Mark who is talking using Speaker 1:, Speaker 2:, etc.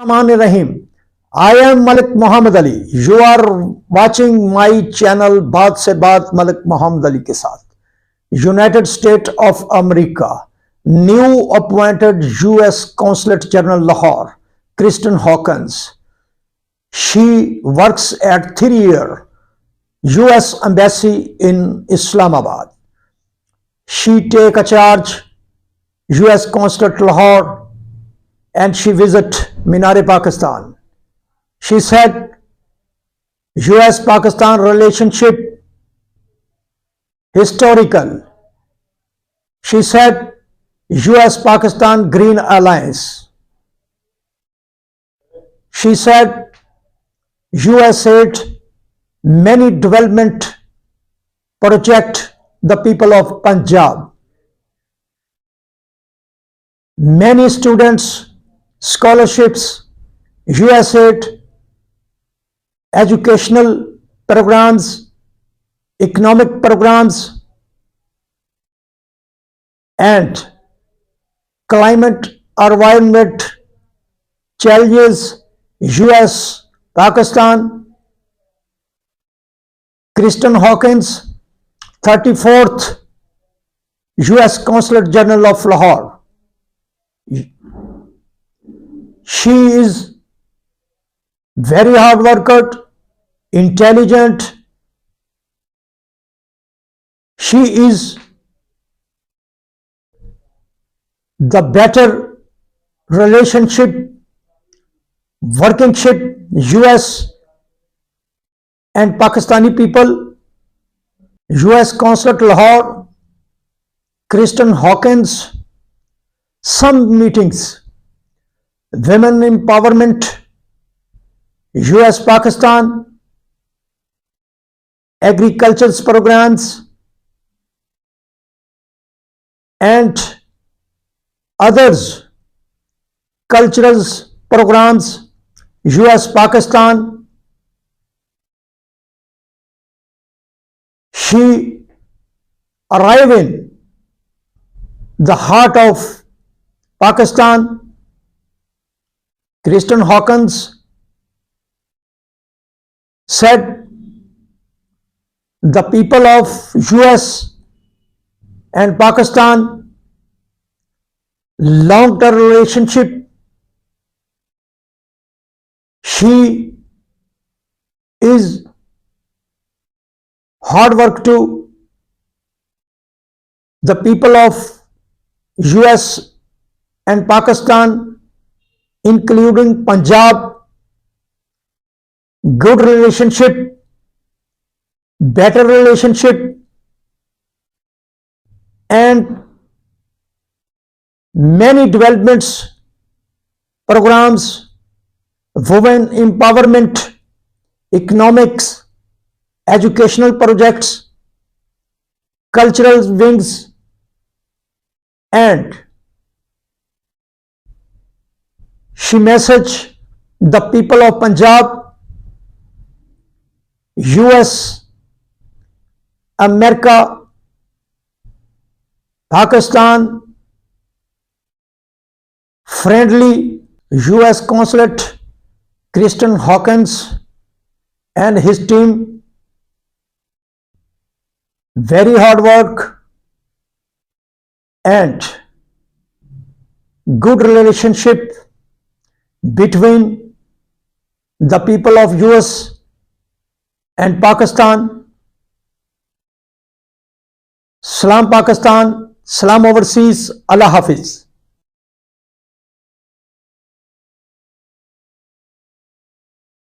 Speaker 1: Rahim. I am Malik Muhammad Ali. You are watching my channel Baat Se Baat Malik Muhammad Ali के साथ. United States of America. New appointed US Consulate General Lahore, Kristin Hawkins. She works at theriot US Embassy in Islamabad. She take a charge US Consulate Lahore and she visit Minar Pakistan. She said US-Pakistan relationship historical. She said US-Pakistan Green Alliance. She said US aid many development project the people of Punjab. Many students, scholarships, US aid, educational programs, economic programs, and climate environment challenges US, Pakistan. Kristin Hawkins, 34th US Consul General of Lahore. She is very hard worker, intelligent. She is the better relationship, workingship US and Pakistani people. US Consulate Lahore, Kristin Hawkins, some meetings, women empowerment, US Pakistan, agriculture programs, and others, cultural programs, US Pakistan. She arrived in the heart of Pakistan. Kristin Hawkins said the people of US and Pakistan long-term relationship. She is hard work to the people of US and Pakistan, including Punjab, good relationship, better relationship, and many developments, programs, women empowerment, economics, educational projects, cultural wings, and she messaged the people of Punjab, US, America, Pakistan, friendly US Consulate Kristin Hawkins and his team, very hard work and good relationship between the people of US and Pakistan. Salam Pakistan, Salam overseas, Allah Hafiz.